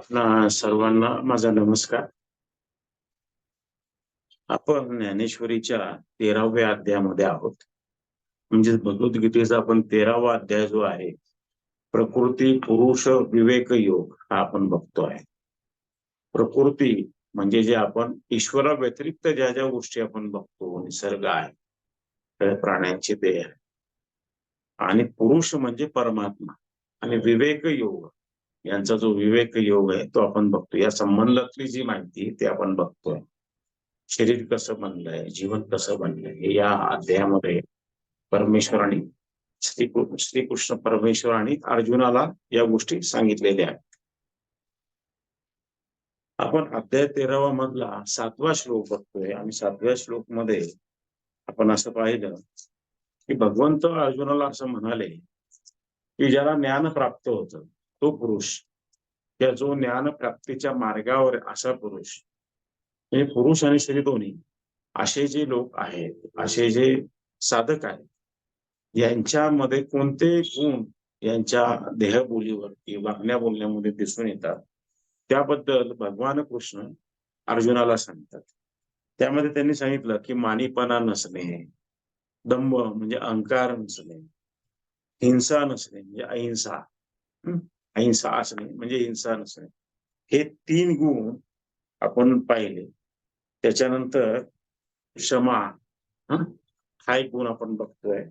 आपणा सर्वांना माझा नमस्कार. आपण ज्ञानेश्वरीच्या 13व्या अध्यायामध्ये आहोत. म्हणजे भगवद्गीतेचा आपण 13वा अध्याय जो आहे, प्रकृती पुरुष विवेक योग हा आपण बघतो आहे. प्रकृती म्हणजे जे आपण ईश्वरा व्यतिरिक्त ज्या ज्या गोष्टी आपण बघतो, निसर्ग आहे, प्राण्यांची देह आहे. आणि पुरुष म्हणजे परमात्मा आणि विवेक योग यांचा जो विवेक योग आहे तो आपण बघतो. या संबंधातली जी माहिती ते आपण बघतोय. शरीर कसं बनलंय, जीवन कसं बनलंय, हे या अध्यायामध्ये परमेश्वराने श्रीकृष्ण परमेश्वराने अर्जुनाला या गोष्टी सांगितलेल्या आहेत. आपण अध्याय 13वा मधला 7वा श्लोक बघतोय आणि 7व्या श्लोक मध्ये आपण असं पाहिलं की भगवंत अर्जुनाला असं म्हणाले की ज्याला ज्ञान प्राप्त होतं तो पुरुष, त्या जो ज्ञान प्राप्तीच्या मार्गावर असा पुरुष, म्हणजे पुरुष आणि स्त्री दोन्ही असे जे लोक आहेत, असे जे साधक आहेत, यांच्यामध्ये कोणते गुण यांच्या देहबोलीवरती वागण्या बोलण्यामध्ये दिसून येतात त्याबद्दल भगवान कृष्ण अर्जुनाला सांगतात. त्यामध्ये त्यांनी सांगितलं की मानीपणा नसणे, दंभ म्हणजे अहंकार नसणे, हिंसा नसणे म्हणजे अहिंसा, अहिंसा असणे म्हणजे हिंसा नसणे, हे 3 गुण आपण पाहिले. त्याच्यानंतर क्षमा, हा एक गुण आपण बघतोय,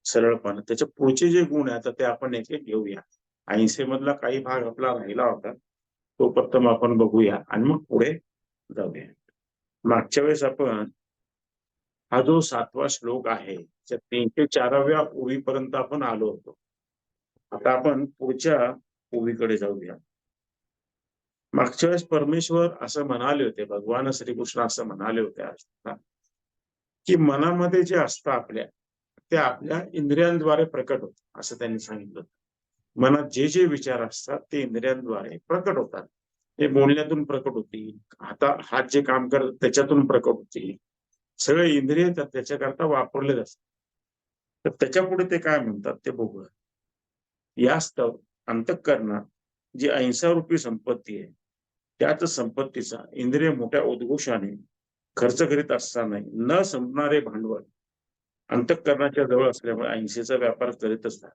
सरळपणा. त्याच्या पुढचे जे गुण आहेत ते आपण एक एक घेऊया. अहिंसेमधला काही भाग आपला राहिला होता तो प्रथम आपण बघूया आणि मग पुढे जाऊया. मागच्या वेळेस आपण हा जो 7वा श्लोक आहे त्या 304व्या ओळीपर्यंत आपण आलो होतो. आता आपण पुढच्या ओळीकडे जाऊया. मागच्या वेळेस परमेश्वर असं म्हणाले होते, भगवान श्रीकृष्ण असं म्हणाले होते की मनामध्ये जे असतं आपल्या, ते आपल्या इंद्रियांद्वारे प्रकट होत असं त्यांनी सांगितलं. मनात जे जे विचार असतात ते इंद्रियांद्वारे प्रकट होतात. ते बोलण्यातून प्रकट होतील, हात जे काम करतात त्याच्यातून प्रकट होतील. सगळे इंद्रिय त्याच्याकरता वापरले जातात. तर त्याच्या पुढे ते काय म्हणतात ते बघूया. यास्तव अंतःकरणात जी अहिंसारूपी संपत्ती आहे, त्याच संपत्तीचा इंद्रिय मोठ्या उद्घोषाने खर्च करीत असताना न संपणारे भांडवल अंतःकरणाच्या जवळ असल्यामुळे अहिंसेचा व्यापार करीत असतात.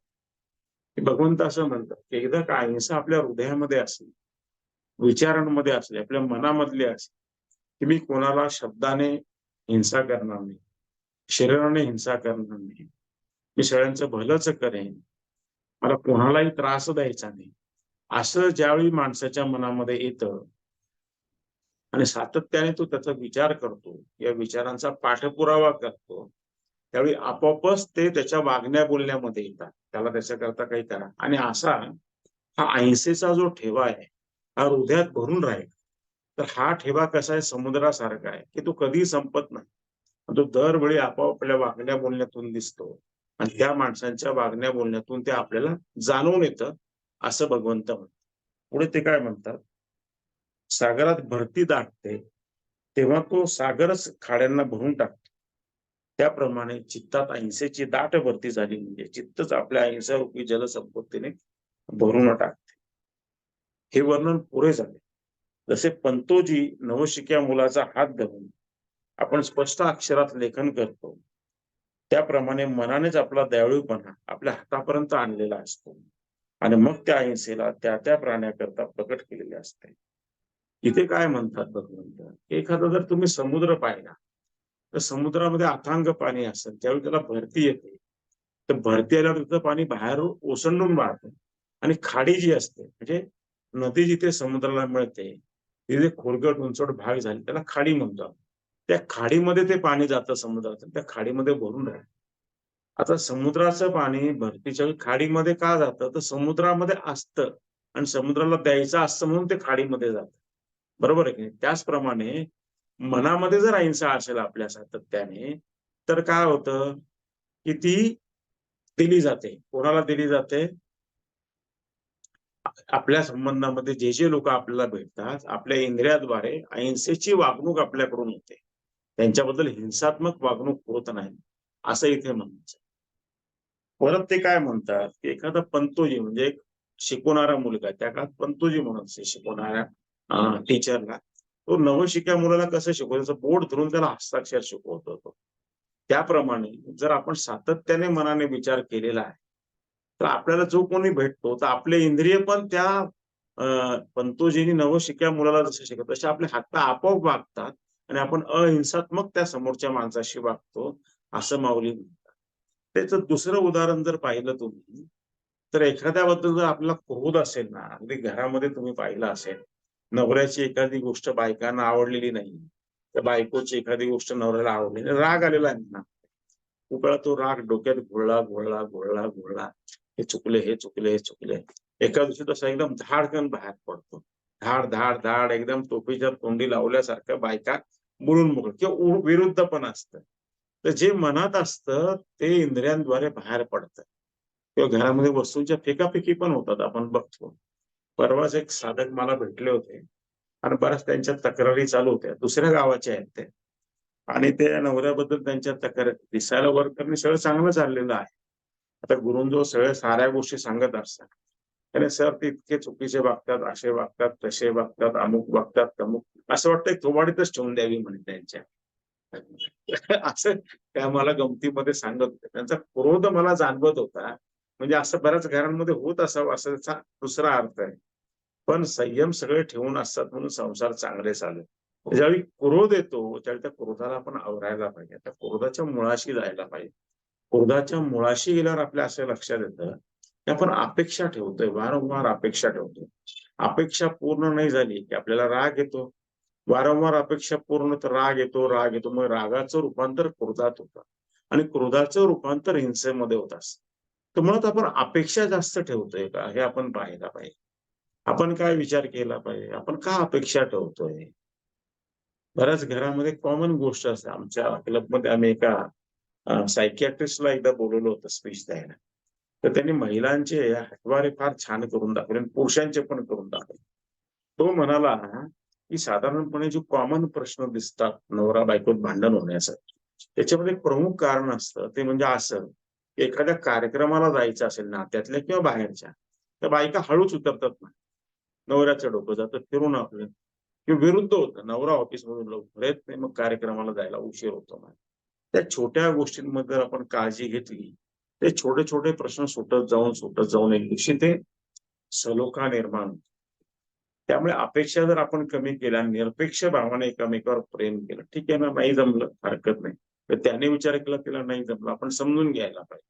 भगवंत असं म्हणतात की एकदा का अहिंसा आपल्या हृदयामध्ये असली, विचारांमध्ये असली, आपल्या मनामधली असली, की मी कोणाला शब्दाने हिंसा करणार नाही, शरीराने हिंसा करणार नाही, मी सगळ्यांचं भलंच करेन, मला कोणालाही त्रास द्यायचा नाही, असं ज्यावेळी माणसाच्या मनामध्ये येतं आणि सातत्याने तो त्याचा विचार करतो, या विचारांचा पाठपुरावा करतो, त्यावेळी आपोआपच ते त्याच्या वागण्या बोलण्यामध्ये येतात. त्याला त्याच्याकरता काही करा. आणि असा हा अहिंसेचा जो ठेवा आहे हा हृदयात भरून राहील. तर हा ठेवा कसा आहे, समुद्रासारखा आहे की तो कधीही संपत नाही. तो दरवेळी आपापल्या वागण्या बोलण्यातून दिसतो आणि त्या माणसांच्या वागण्या बोलण्यातून ते आपल्याला जाणवून येतं असं भगवंत म्हणतात. पुढे ते काय म्हणतात, सागरात भरती दाटते तेव्हा तो सागरच खाड्यांना भरून टाकतो. त्याप्रमाणे चित्तात अहिंसेची दाट भरती झाली म्हणजे चित्तच आपल्या अहिंसारूपी जलसंपत्तीने भरून टाकते. हे वर्णन पुरे झाले. जसे पंतोजी नवशिक्या मुलाचा हात धरून आपण स्पष्ट अक्षरात लेखन करतो, त्याप्रमाणे मनानेच आपला दयाळूपणा आपल्या हातापर्यंत आणलेला असतो आणि मग त्या अहिंसेला त्या त्या प्राण्याकरता प्रकट केलेले असते. इथे काय म्हणतात भगवंत, एखादा जर तुम्ही समुद्र पाहिला तर समुद्रामध्ये अथांग पाणी असेल, त्यावेळी त्याला भरती येते, तर भरती आल्यावर तिथं पाणी बाहेर ओसंडून वाहतं आणि खाडी जी असते म्हणजे नदी जिथे समुद्राला मिळते तिथे खोलगट उंचवट भाग झाले त्याला खाडी म्हणतो. त्या खाडीमध्ये ते पाणी जातं समुद्राचं, त्या खाडीमध्ये भरून राहतं. आता समुद्राचं पाणी भरतीच्या खाडीमध्ये का जातं, तर समुद्रामध्ये असतं आणि समुद्राला द्यायचं असतं म्हणून ते खाडीमध्ये जातं. बरोबर आहे की नाही? त्याचप्रमाणे मनामध्ये जर अहिंसा असेल आपल्या सातत्याने, तर काय होतं की ती दिली जाते. कोणाला दिली जाते, आपल्या संबंधामध्ये जे जे लोक आपल्याला भेटतात, आपल्या इंद्रियाद्वारे अहिंसेची वागणूक आपल्याकडून होते. त्यांच्याबद्दल हिंसात्मक वागणूक होत नाही असं इथे म्हणायचं. परत ते काय म्हणतात की एखादा पंतोजी म्हणजे शिकवणारा मुलगा, त्या काळात पंतोजी म्हणून शिकवणाऱ्या टीचरला तो नवशिक्या मुलाला कसं शिकवायचं, बोट धरून त्याला हस्ताक्षर शिकवत होतो. त्याप्रमाणे जर आपण सातत्याने मनाने विचार केलेला आहे, तर आपल्याला जो कोणी भेटतो तर आपले इंद्रिय पण त्या पंतोजींनी नवशिक्या मुलाला जसं शिकवलं तसे आपले हात आपोआप वागतात आणि आपण अहिंसात्मक त्या समोरच्या माणसाशी वागतो, असं माऊली म्हणतात. त्याचं दुसरं उदाहरण जर पाहिलं तुम्ही, तर एखाद्याबद्दल जर आपल्याला क्रोध असेल ना, अगदी घरामध्ये तुम्ही पाहिलं असेल, नवऱ्याची एखादी गोष्ट बायकांना आवडलेली नाही, तर बायकोची एखादी गोष्ट नवऱ्याला आवडली नाही, राग आलेला आहे ना, खूप वेळा तो राग डोक्यात घोळला. हे चुकले, हे चुकले, हे चुकले. एका दिवशी तसा एकदम धाडकन बाहेर पडतो. धाड एकदम टोपीच्या तोंडी लावल्यासारखं बायका बोलून मोकळं किंवा विरुद्ध पण असतं. तर जे मनात असतं ते इंद्रियांद्वारे बाहेर पडतं किंवा घरामध्ये वस्तूंच्या फेकाफेकी पण होतात, आपण बघतो. परवाच एक साधक मला भेटले होते आणि बऱ्याच त्यांच्या तक्रारी चालू होत्या. दुसऱ्या गावाचे आहेत ते आणि त्या नवऱ्याबद्दल त्यांच्या तक्रारी, दिसायला वर्करनी सगळं चांगलं चाललेलं आहे. आता गुरूंजवळ सगळ्या साऱ्या गोष्टी सांगत असतात. आणि सर ते इतके चुकीचे वागतात, असे वागतात, तसे वागतात, अमुक वागतात, तमुक. असं वाटतंय थोबाडीतच ठेवून द्यावी म्हणे त्यांच्या. असं त्या मला गमतीमध्ये सांगत होते. त्यांचा क्रोध मला जाणवत होता. म्हणजे असं बऱ्याच घरांमध्ये होत असावं असं त्याचा दुसरा अर्थ आहे. पण संयम सगळे ठेवून असतात म्हणून संसार चांगले चालेल. ज्यावेळी क्रोध येतो त्यावेळी त्या क्रोधाला आपण आवरायला पाहिजे. त्या क्रोधाच्या मुळाशी जायला पाहिजे. क्रोधाच्या मुळाशी गेल्यावर आपल्या असं लक्षात येतं की आपण अपेक्षा ठेवतोय, वारंवार अपेक्षा ठेवतोय. अपेक्षा पूर्ण नाही झाली की आपल्याला राग येतो. वारंवार अपेक्षा पूर्ण तर राग येतो. मग रागाचं रूपांतर क्रोधात होतं आणि क्रोधाचं रूपांतर हिंसेमध्ये होत असतं. तर मुळात आपण अपेक्षा जास्त ठेवतोय का हे आपण पाहायला पाहिजे. आपण काय विचार केला पाहिजे, आपण का अपेक्षा ठेवतोय. बऱ्याच घरामध्ये कॉमन गोष्ट असते. आमच्या क्लबमध्ये आम्ही एका सायकियाट्रिस्टला एकदा बोलवलं होतं स्पीच द्यायला. तर त्यांनी महिलांचे हटवारे फार छान करून दाखवले आणि पुरुषांचे पण करून दाखवले. तो म्हणाला की साधारणपणे जे कॉमन प्रश्न दिसतात नवरा बायकोत भांडण होण्याचं, त्याच्यामध्ये एक प्रमुख कारण असतं ते म्हणजे असं, एखाद्या कार्यक्रमाला जायचं असेल नात्यातल्या किंवा बाहेरच्या, तर बायका हळूच उतरतात ना. नवऱ्याचं डोकं जातं फिरून आपलं किंवा विरुद्ध होतं. नवरा ऑफिसमधून लवकर येत नाही, मग कार्यक्रमाला जायला उशीर होतो. त्या छोट्या गोष्टींमध्ये जर आपण काळजी घेतली, ते छोटे-छोटे प्रश्न सुटत जाऊन एक दिवशी ते सलोखा निर्माण होतो. त्यामुळे अपेक्षा जर आपण कमी केल्या, निरपेक्ष भावाने एकमेकावर प्रेम केलं, ठीक आहे ना, नाही जमलं हरकत नाही. तर त्याने विचार केला तिला नाही जमलं, आपण समजून घ्यायला पाहिजे.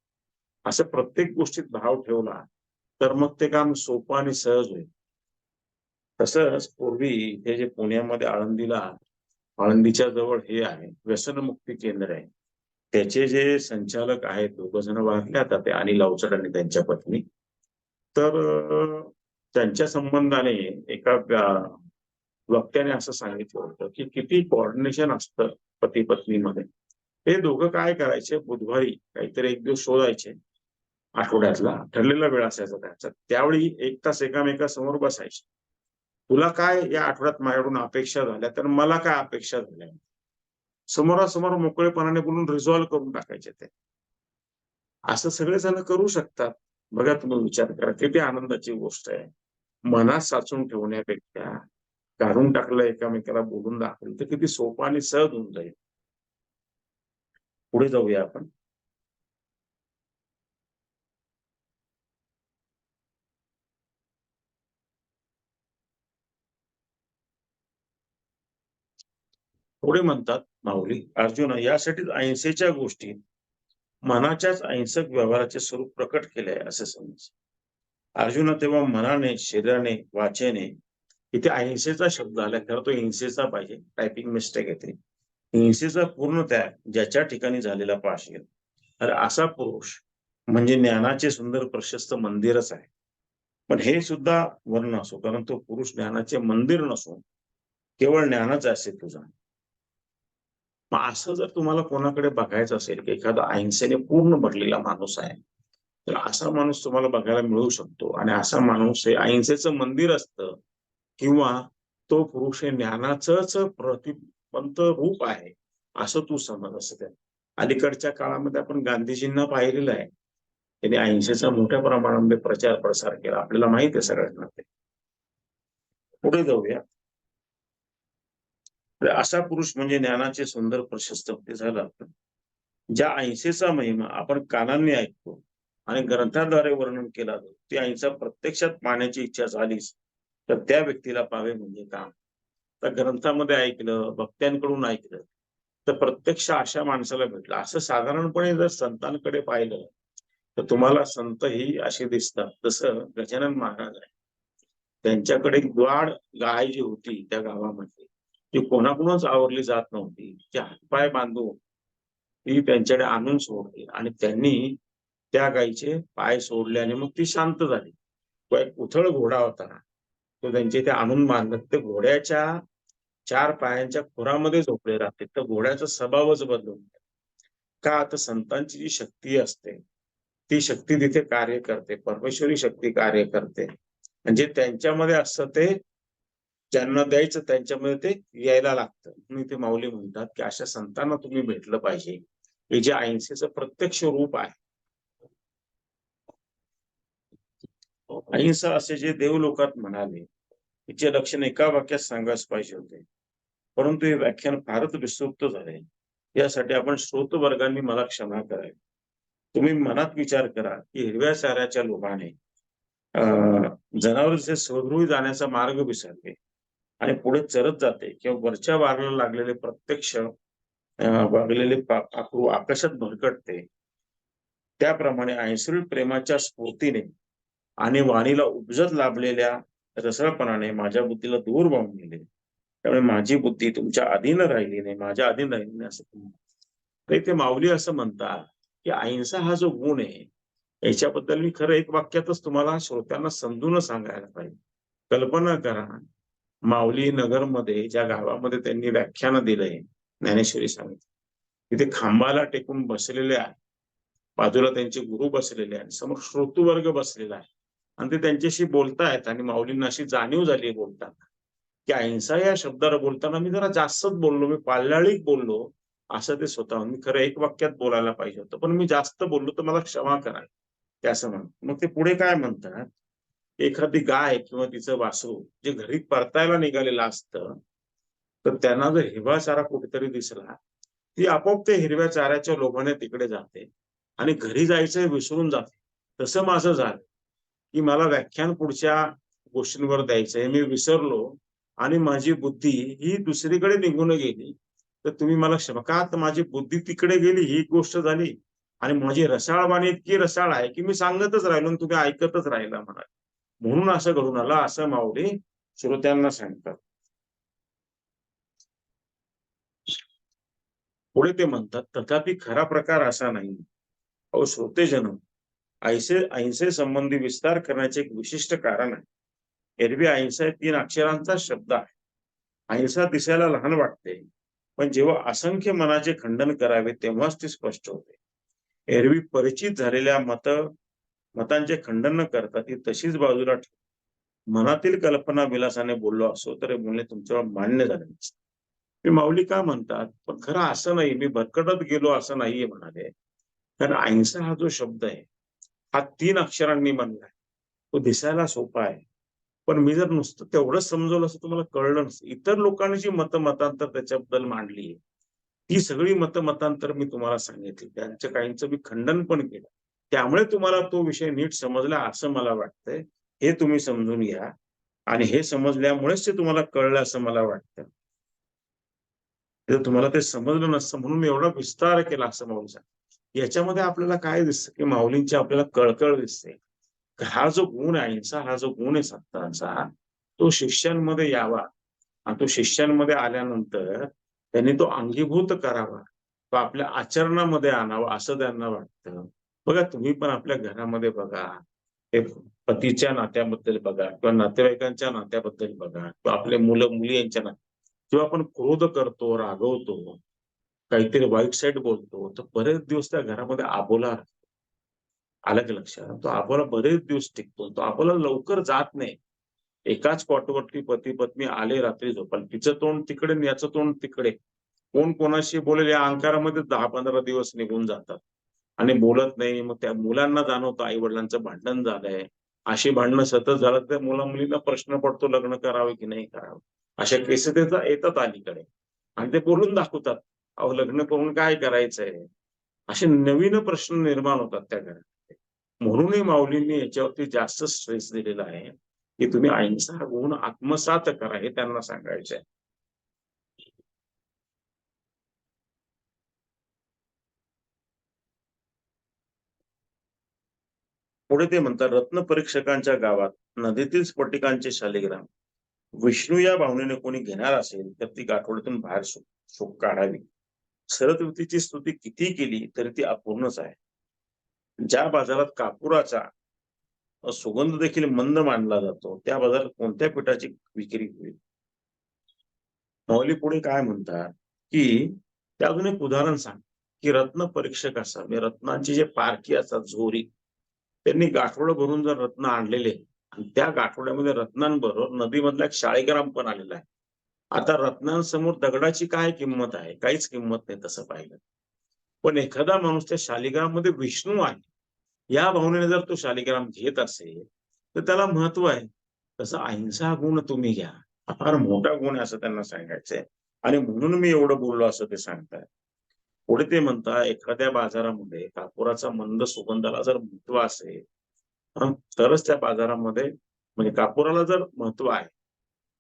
असं प्रत्येक गोष्टीत भाव ठेवला, तर मग ते काम सोपं आणि सहज होईल. तसंच पूर्वी हे जे पुण्यामध्ये आळंदीच्या जवळ हे आहे, व्यसनमुक्ती केंद्र आहे. त्याचे जे संचालक आहेत, दोघं जण वारले आता ते अनिल अवचट आणि त्यांच्या पत्नी. तर त्यांच्या संबंधाने एका वक्त्याने असं सांगितलं होतं, की किती कोऑर्डिनेशन असतं पती-पत्नीमध्ये. ते दोघं काय करायचे, बुधवारी काहीतरी एक दिवस शोधायचे, आठवड्यातला ठरलेला वेळ असायचा त्यांचा. त्यावेळी 1 तास एकमेकांसमोर बसायचे. तुला काय या आठवड्यात माझ्याकडून अपेक्षा झाल्या, तर मला काय अपेक्षा झाल्या. समोरासमोर मोकळेपणाने बोलून रिझॉल्व्ह करून टाकायचे ते. असं सगळेजण करू शकतात. बघा तुम्ही विचार करा, किती आनंदाची गोष्ट आहे. मनात साचून ठेवण्यापेक्षा काढून टाकलं, एकामेकाला बोलून दाखवलं, तर किती सोपं आणि सहज होऊन जाईल. पुढे जाऊया आपण. पुढे म्हणतात माऊली, अर्जुन यासाठीच अहिंसेच्या गोष्टी मनाच्याच अहिंसक व्यवहाराचे स्वरूप प्रकट केले आहे असे समज. अर्जुन तेव्हा मनाने, शरीराने, वाचेने, इथे अहिंसेचा शब्द आला, खरं तो हिंसेचा पाहिजे, टायपिंग मिस्टेक येते. हिंसेचा पूर्ण त्याग ज्याच्या ठिकाणी झालेला पाहिजे, तर असा पुरुष म्हणजे ज्ञानाचे सुंदर प्रशस्त मंदिरच आहे. पण हे सुद्धा वर्ण असो, कारण तो पुरुष ज्ञानाचे मंदिर नसून केवळ ज्ञानाच असे तुझा. मग असं जर तुम्हाला कोणाकडे बघायचं असेल की एखादा अहिंसेने पूर्ण भरलेला माणूस आहे, तर असा माणूस तुम्हाला बघायला मिळू शकतो आणि असा माणूस हे अहिंसेचं मंदिर असतं किंवा तो पुरुष हे ज्ञानाचंच प्रतिपंत रूप आहे, असं तू समज असं त्या. अलीकडच्या काळामध्ये आपण गांधीजींना पाहिलेलं आहे. त्यांनी अहिंसेचा मोठ्या प्रमाणामध्ये प्रचार प्रसार केला, आपल्याला माहित आहे सगळ्यांना ते. पुढे जाऊया. असा पुरुष म्हणजे ज्ञानाचे सुंदर प्रशस्त ते झालं आपण. ज्या अहिंसेचा महिमा आपण कानांनी ऐकतो आणि ग्रंथाद्वारे वर्णन केला जातो, ती अहिंसा प्रत्यक्षात पाहण्याची इच्छा झालीच तर त्या व्यक्तीला पाहावे म्हणजे काम. तर ग्रंथामध्ये ऐकलं, भक्त्यांकडून ऐकलं, तर प्रत्यक्ष अशा माणसाला भेटलं. असं साधारणपणे जर संतांकडे पाहिलं तर तुम्हाला संत ही असे दिसतात. जसं गजानन महाराज आहे, त्यांच्याकडे एक द्वाड गाय जी होती त्या गावामध्ये, ती कोणाकडूनच आवरली जात नव्हती, तिचे हातपाय बांधून ती त्यांच्याकडे आणून सोडली आणि त्यांनी त्या गायीचे पाय सोडले आणि मग ती शांत झाली. तो एक उथळ घोडा होता, तो त्यांचे ते आणून बांधत ते घोड्याच्या 4 पायांच्या खुरामध्ये झोपले राहते. तर घोड्याचा स्वभावच बदलून गेला. का तर संतांची जी शक्ती असते ती शक्ती तिथे कार्य करते, परमेश्वरी शक्ती कार्य करते. म्हणजे त्यांच्यामध्ये असतं ते ज्यांना द्यायचं त्यांच्यामध्ये ते यायला लागतं. म्हणून ते माऊली म्हणतात की अशा संतांना तुम्ही भेटलं पाहिजे, हे जे अहिंसेचं प्रत्यक्ष रूप आहे. अहिंसा असे जे देवलोकात म्हणाले, तिचे लक्षण एका वाक्यात सांगायच पाहिजे होते, परंतु हे व्याख्यान फारच विस्तृत झाले. यासाठी आपण श्रोत वर्गांनी मला क्षमा करावी. तुम्ही मनात विचार करा की हिरव्या चाऱ्याच्या लोभाने जनावर जे सहृदयी जाण्याचा मार्ग विसरले आणि पुढे चरत जाते किंवा वरच्या वारला लागलेले प्रत्यक्ष वागलेले पाखरू आकाशात भरकटते, त्याप्रमाणे अहिंसळी प्रेमाच्या स्फूर्तीने आणि वाणीला उपजत लाभलेल्या रसळपणाने माझ्या बुद्धीला दूर वाहून गेले. त्यामुळे माझी बुद्धी तुमच्या अधीन राहिली नाही, माझ्या अधीन राहिली नाही असं तर इथे माऊली असं म्हणतात की अहिंसा हा जो गुण आहे याच्याबद्दल मी खरं एक वाक्यातच तुम्हाला श्रोत्यांना समजून सांगायला पाहिजे. कल्पना करा, माऊली नगरमध्ये ज्या गावामध्ये त्यांनी व्याख्यान दिलंय, ज्ञानेश्वरी सांगितलं, तिथे खांबाला टेकून बसलेले आहे, बाजूला त्यांचे गुरु बसलेले आहे, समोर श्रोतृवर्ग बसलेला आहे आणि ते त्यांच्याशी बोलतायत आणि माऊलींना अशी जाणीव झाली बोलताना की अहिंसा या शब्दाला बोलताना मी जरा जास्तच बोललो, मी पाल्याळीक बोललो असं ते स्वतः. मी खरं एक वाक्यात बोलायला पाहिजे होतं, पण मी जास्त बोललो तर मला क्षमा करा, ते असं म्हणत. मग ते पुढे काय म्हणतात, एखादी गाय किंवा तिचं वासरू जे घरी परतायला निघालेलं असतं, तर त्यांना जर हिरवा चारा कुठेतरी दिसला, ती आपोआप ते हिरव्या चाऱ्याच्या लोभाने तिकडे जाते आणि घरी जायचं विसरून जाते. तसं माझं झालं की मला व्याख्यान पुढच्या गोष्टींवर द्यायचंय, मी विसरलो आणि माझी बुद्धी ही दुसरीकडे निघून गेली. तर तुम्ही मला क्षमा का, तर माझी बुद्धी तिकडे गेली ही गोष्ट झाली आणि माझी रसाळवाणी इतकी रसाळ आहे की मी सांगतच राहिलो आणि तुम्ही ऐकतच राहिला म्हणा. म्हणून असं घडून आलं असं माऊली श्रोत्यांना सांगतात. पुढे ते म्हणतात, तथापि खरा प्रकार असा नाही. अहो श्रोतेजन, अहिंसे संबंधी विस्तार करण्याचे एक विशिष्ट कारण आहे. एरवी अहिंसा 3 अक्षरांचा शब्द आहे. अहिंसा दिसायला लहान वाटते, पण जेव्हा असंख्य मनाचे खंडन करावे तेव्हाच ती स्पष्ट होते. एरवी परिचित झालेल्या मतांचे खंडन न करता ती तशीच बाजूला मनातील कल्पना विलासाने बोललो असो तर बोलणे तुमच्यावर मान्य झाले नसते. मी माऊली का म्हणतात, पण खरं असं नाही, मी भरकटत गेलो असं नाहीये म्हणाले. कारण अहिंसा हा जो शब्द आहे हा 3 अक्षरांनी बनलाय. तो दिसायला सोपा आहे, पण मी जर नुसतं तेवढंच समजवलं असं तुम्हाला कळलं नसतं. इतर लोकांनी जी मतांतर त्याच्याबद्दल मांडली, ती सगळी मतांतर मी तुम्हाला सांगितली, त्यांच्या काहींचं मी खंडन पण केलं. त्यामुळे तुम्हाला तो विषय नीट समजला असं मला वाटतंय. हे तुम्ही समजून घ्या आणि हे समजल्यामुळेच ते तुम्हाला कळलं असं मला वाटतं. जर तुम्हाला ते समजलं नसतं म्हणून मी एवढा विस्तार केला असं माऊली सांगतात. याच्यामध्ये आपल्याला काय दिसतं की माऊलींची आपल्याला कळकळ दिसते. हा जो गुण आहे, अहिंसा हा जो गुण आहे संतांचा, तो शिष्यांमध्ये यावा आणि तो शिष्यांमध्ये आल्यानंतर त्यांनी तो अंगीभूत करावा, तो आपल्या आचरणामध्ये आणावा असं त्यांना वाटतं. बघा तुम्ही पण आपल्या घरामध्ये बघा, ते पतीच्या नात्याबद्दल बघा किंवा नातेवाईकांच्या नात्याबद्दल बघा किंवा आपले मुलं मुली यांच्या जेव्हा आपण क्रोध करतो, रागवतो, काहीतरी वाईट साईड बोलतो, तर बरेच दिवस त्या घरामध्ये आबोला आलं की लक्षात. तो आबोला बरेच दिवस टिकतो. तो आबोला लवकर जात नाही. एकाच कॉटवरती पती पत्नी आले रात्री झोपायला, तिचं तोंड तिकडे आणि याचं तोंड तिकडे. कोण कोणाशी बोलेल या अहंकारामध्ये 10-15 दिवस निघून जातात. आणि बोलत नाही, मग त्या मुलांना जाणवतं आई वडिलांचं भांडण झालंय, अशी भांडणं सतत झालं तर मुला मुलींना प्रश्न पडतो लग्न करावे की नाही करावं. अशा केसेस येतात अलीकडे आणि ते बोलून दाखवतात, अहो लग्न करून काय करायचंय. असे नवीन प्रश्न निर्माण होतात त्या घरात. म्हणूनही माऊलींनी याच्यावरती जास्त स्ट्रेस दिलेला आहे, की तुम्ही अहिंसा हा गुण आत्मसात करा हे त्यांना सांगायचंय. पुढे ते म्हणतात, रत्न परीक्षकांच्या गावात नदीतील स्फटिकांचे शालिग्राम विष्णू या भावनेने कोणी घेणार असेल तर ती गाठोड्यातून बाहेर शोक काढावी. सरस्वतीची स्तुती किती केली तरी ती अपूर्णच आहे. ज्या बाजारात कापुराचा सुगंध देखील मंद मानला जातो त्या बाजारात कोणत्या पिठाची विक्री होईल. माऊली पुढे काय म्हणतात, की ते अजून एक उदाहरण सांग, की रत्न परीक्षक असतात म्हणजे रत्नांची जे पारखी असतात झोरी, त्यांनी गाठोडं भरून जर रत्न आणलेले आणि त्या गाठोड्यामध्ये रत्नांबरोबर नदीमधला एक शाळीग्राम पण आलेला आहे. आता रत्नांसमोर दगडाची काय किंमत आहे? काहीच किंमत नाही तसं पाहिलं. पण एखादा माणूस त्या शालिग्राममध्ये विष्णू आहे, या भावनेने जर तो शालिग्राम घेत असेल, तर त्याला महत्व आहे. तसं अहिंसा गुण तुम्ही घ्या. हा फार मोठा गुण आहे असं त्यांना सांगायचंय आणि म्हणून मी एवढं बोललो असं ते सांगताय. पुढे ते म्हणतात, एखाद्या बाजारामध्ये कापुराचा मंद सुगंधाला जर महत्व असेल, तरच त्या बाजारामध्ये म्हणजे कापुराला जर महत्व आहे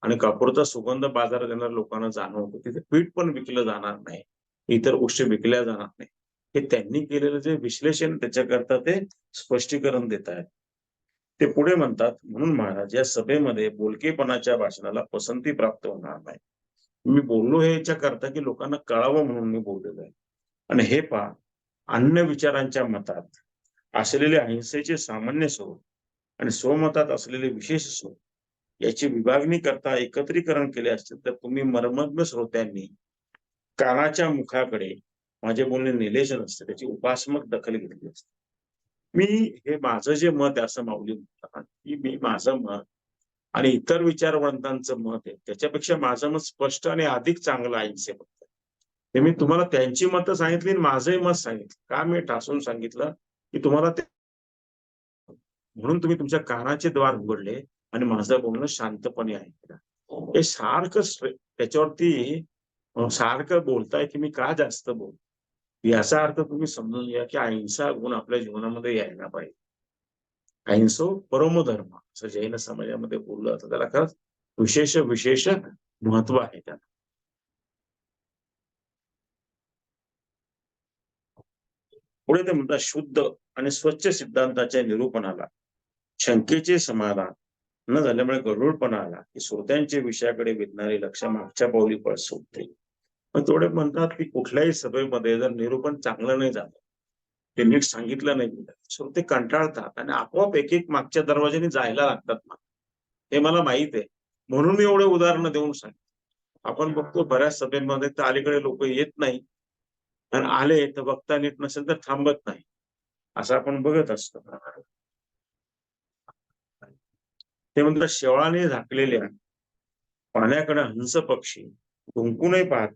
आणि कापूरचा सुगंध बाजारात येणाऱ्या लोकांना जाणवतो, तिथे पीठ पण विकलं जाणार नाही. इतर गोष्टी विकल्या जाणार नाही. हे त्यांनी केलेलं जे विश्लेषण त्याच्याकरता ते स्पष्टीकरण देत आहेत. ते पुढे म्हणतात, म्हणून महाराज या सभेमध्ये बोलकेपणाच्या भाषणाला पसंती प्राप्त होणार नाही. मी बोललो हे याच्याकरता की लोकांना कळावं म्हणून मी बोललेलो आहे. आणि हे पहा, अन्य विचारांच्या मतात असलेले अहिंसेचे सामान्य स्वरूप आणि स्वमतात असलेले विशेष स्वरूप याची विभागणी करता एकत्रीकरण केले असते तर तुम्ही मर्मज्ञ श्रोत्यांनी कानाच्या मुखाकडे माझे बोलणे नेलेच नसते, त्याची उपासमक दखल घेतली असते. मी हे माझं जे मत आहे असं माऊली म्हणतात, की मी माझं मत आणि इतर विचारवंतांचं मत आहे त्याच्यापेक्षा माझं मत स्पष्ट आणि अधिक चांगलं आहे अहिंसेबद्दल. ते मी तुम्हाला त्यांची मतं सांगितली आणि माझंही मत सांगितलं. का मी ठासून सांगितलं, की तुम्हाला ते म्हणून तुम्ही तुमच्या कानाचे द्वार उघडले आणि माझं बोलणं शांतपणे ऐकलं. हे सारखं त्याच्यावरती सारखं बोलताय, की मी का जास्त बोलतो. याचा अर्थ तुम्ही समजून घ्या, की अहिंसा गुण आपल्या जीवनामध्ये यायला पाहिजे. अहिंसो परमो धर्म असं जैन समाजामध्ये बोललं जातं. त्याला खरंच विशेष विशेष महत्व आहे त्याला. पुढे ते म्हणतात, शुद्ध आणि स्वच्छ सिद्धांताच्या निरूपणाला शंकेचे समाधान न झाल्यामुळे गढूळपणा आला, की श्रोत्यांच्या विषयाकडे वेधणारे लक्ष मागच्या पावली पळ सुटते. पण थोडे म्हणतात, की कुठल्याही सभेमध्ये जर निरूपण चांगलं नाही झालं, ते नीट सांगितलं नाही गेलं, श्रोते कंटाळतात आणि आपोआप एक-एक मागच्या दरवाजाने जायला लागतात ना. हे मला माहित आहे. म्हणून मी एवढे उदाहरणं देऊन सांगतो. आपण बघतो बऱ्याच सभेमध्ये तर अलीकडे लोक येत नाही आणि आले तर वक्ता नीट नसेल तर थांबत नाही. असं आपण बघत असतो. ते म्हणतात, शेवाळाने झाकलेल्या पाण्याकडे हंस पक्षी डुंकूनही पाहत.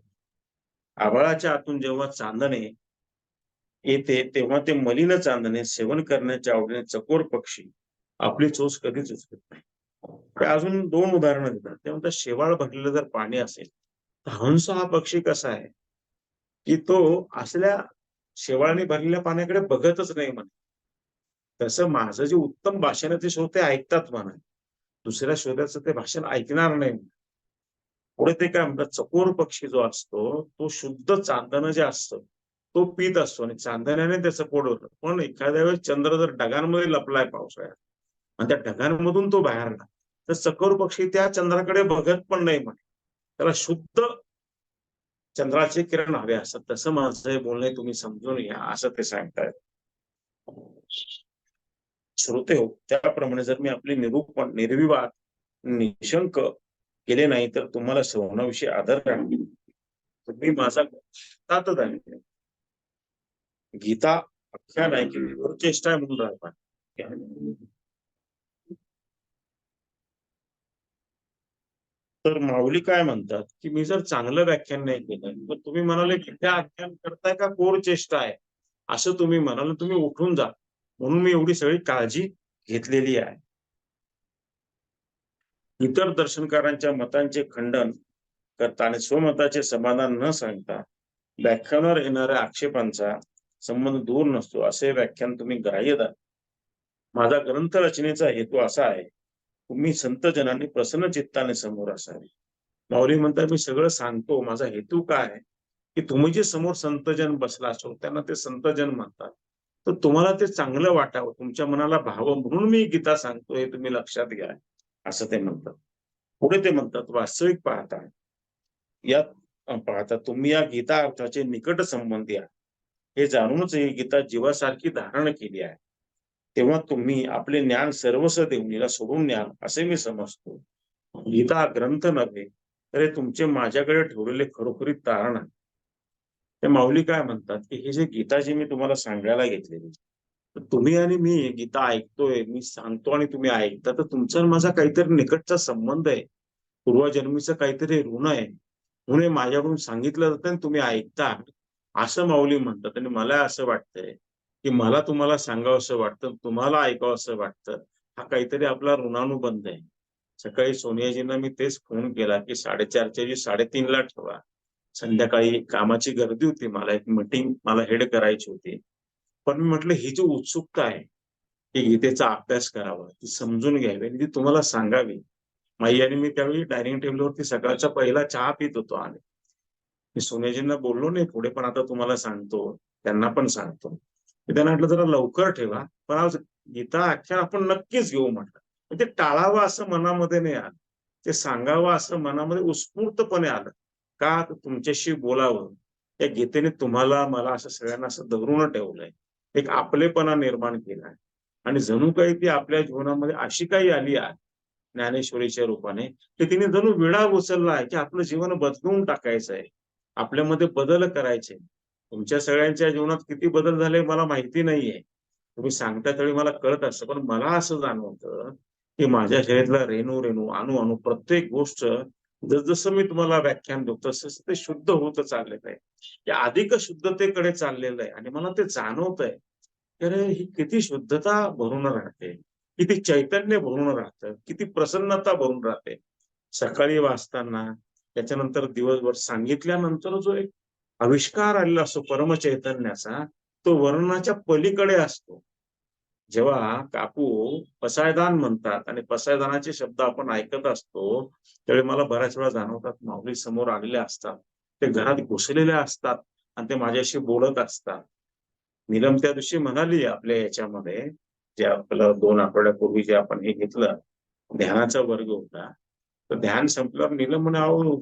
आभाळाच्या आतून जेव्हा चांदणे येते तेव्हा ते मलिन चांदणे सेवन करण्याच्या आवडीने चकोर पक्षी आपली चोच कधीच उचलत नाही. ते अजून 2 उदाहरणं देतात. ते म्हणतात, शेवाळ भरलेलं जर पाणी असेल, तर हंस हा पक्षी कसा आहे, की तो असल्या शेवाळाने भरलेल्या पाण्याकडे बघतच नाही म्हणे. तसं माझं जे उत्तम भाषण आहे ते श्रोते ऐकतात म्हणा. दुसऱ्या श्रोत्याचं ते भाषण ऐकणार नाही. पुढे ते काय म्हणतात, चकोर पक्षी जो असतो, तो शुद्ध चांदणं जे असतं, तो पीत असतो आणि चांदण्याने त्याचं पोट भरतं. पण एखाद्या वेळेस चंद्र जर ढगांमध्ये लपलाय पावसाळ्यात आणि त्या ढगांमधून तो बाहेर आला, तर चकोर पक्षी त्या चंद्राकडे बघत पण नाही म्हणे. त्याला शुद्ध चंद्राचे किरण हवे असतात. तसं माझं हे बोलणं तुम्ही समजून घ्या, असं ते सांगतायत. श्रोते हो, त्याप्रमाणे जर मी आपले निरूपण निर्विवाद, निशंक केले नाही, तर तुम्हाला श्रवणाविषयी आदर राहील. तुम्ही माझा तातच आहे. गीता आख्यान आहे की चेष्टा आहे म्हणून राहता. तर माऊली काय म्हणतात, की मी जर चांगलं व्याख्यान नाही केलं, तर तुम्ही म्हणाले की त्या आख्यान करताय का कोर चेष्टा आहे? असं तुम्ही म्हणाल, तुम्ही उठून जा, म्हणून मी एवढी सगळी काळजी घेतलेली आहे. इतर दर्शनकारांच्या मतांचे खंडन करता आणि स्वमताचे समाधान न सांगता व्याख्यानावर येणाऱ्या आक्षेपांचा संबंध दूर नसतो असे व्याख्यान तुम्ही ग्राह्य धरा. माझा ग्रंथ रचनेचा हेतू असा आहे, तुम्ही संतजनांनी प्रसन्न चित्ताने समोर असावे. माऊली म्हणतात, मी सगळं सांगतो, माझा हेतू काय आहे की तुम्ही जे समोर संतजन बसला असो, त्यांना ते संतजन म्हणतात, तर तुम्हाला ते चांगलं वाटावं, तुमच्या मनाला भावं म्हणून मी गीता सांगतो, हे तुम्ही लक्षात घ्या, असं ते म्हणतात. पुढे ते म्हणतात, वास्तविक पाहता तुम्ही या गीता अर्थाचे निकट संबंधी आहे, हे जाणूनच ही गीता जीवासारखी धारण केली आहे. तेव्हा तुम्ही आपले ज्ञान सर्वस्व देऊन हिला सोडून न्याल असे मी समजतो. गीता ग्रंथ नव्हे, तर हे तुमचे माझ्याकडे ठेवलेले खरोखरी तारण आहे. ते माऊली काय म्हणतात की हे जे गीता जी मी तुम्हाला सांगायला घेतलेली, तर तुम्ही आणि मी गीता ऐकतोय, मी सांगतो आणि तुम्ही ऐकता, तर तुमचा आणि माझा काहीतरी निकटचा संबंध आहे, पूर्वजन्मीचं काहीतरी ऋण आहे, म्हणून हे माझ्याकडून सांगितलं जातं आणि तुम्ही ऐकता, असं माऊली म्हणतात. आणि मला असं वाटतंय की मला तुम्हाला सांगावं असं वाटतं, तुम्हाला ऐकावं असं वाटतं, हा काहीतरी आपला ऋणानुबंध आहे. सकाळी सोनियाजींना मी तेच फोन केला की 4:30च्या ऐवजी 3:30ला ठेवा. संध्याकाळी कामाची गर्दी होती, मला एक मीटिंग मला हेड करायची होती. पण मी म्हटलं, ही जी उत्सुकता आहे की गीतेचा अभ्यास करावा, ती समजून घ्यावी आणि ती तुम्हाला सांगावी. माई आणि मी त्यावेळी डायनिंग टेबलवरती सकाळचा पहिला चहा पित होतो. आणि मी सोनियाजींना बोललो नाही पुढे, पण आता तुम्हाला सांगतो, त्यांना पण सांगतो. मी त्यांना म्हटलं, जरा लवकर ठेवा, पण आज गीता आख्यान आपण नक्कीच घेऊ म्हटलं. पण ते टाळावं असं मनामध्ये नाही आलं, ते सांगावं असं मनामध्ये उत्स्फूर्तपणे आलं. का? तर तुमच्याशी बोलावं. त्या गीतेने तुम्हाला, मला, असं सगळ्यांना असं धरून ठेवलंय, एक आपलेपणा निर्माण केलाय. आणि जणू काही ती आपल्या जीवनामध्ये अशी काही आली आहे ज्ञानेश्वरीच्या रूपाने, की तिने जणू विडा उचलला आहे की आपलं जीवन बदलून टाकायचं आहे, आपल्यामध्ये बदल करायचे. तुमच्या सगळ्यांच्या जीवनात किती बदल झाले मला माहिती नाहीये, तुम्ही सांगता त्यावेळी मला कळत असतं, पण मला असं जाणवतं की माझ्या शरीरातला रेणू रेणू, अणू अणू, प्रत्येक गोष्ट जसजसं मी तुम्हाला व्याख्यान देतो तसं ते शुद्ध होत चाललेलं आहे, या अधिक शुद्धतेकडे चाललेलं आहे. आणि मला ते जाणवतंय, तर ही किती शुद्धता भरून राहते, किती चैतन्य भरून राहतं, किती प्रसन्नता भरून राहते सकाळी वाचताना. त्याच्यानंतर दिवसभर सांगितल्यानंतर जो एक आविष्कार आलेला असतो परमचैतन्याचा, तो वर्णनाच्या पलीकडे असतो. जेव्हा काकू पसायदान म्हणतात आणि पसायदानाचे शब्द आपण ऐकत असतो, त्यावेळी मला बऱ्याच वेळा जाणवतात, माऊली समोर आलेले असतात, ते घरात घुसलेले असतात आणि ते माझ्याशी बोलत असतात. नीलम त्या दिवशी म्हणाली आपल्या याच्यामध्ये, जे आपलं 2 आठवड्यापूर्वी जे आपण हे घेतलं, ध्यानाचा वर्ग होता. तर ध्यान संपल्यावर नीलम म्हणे, अहो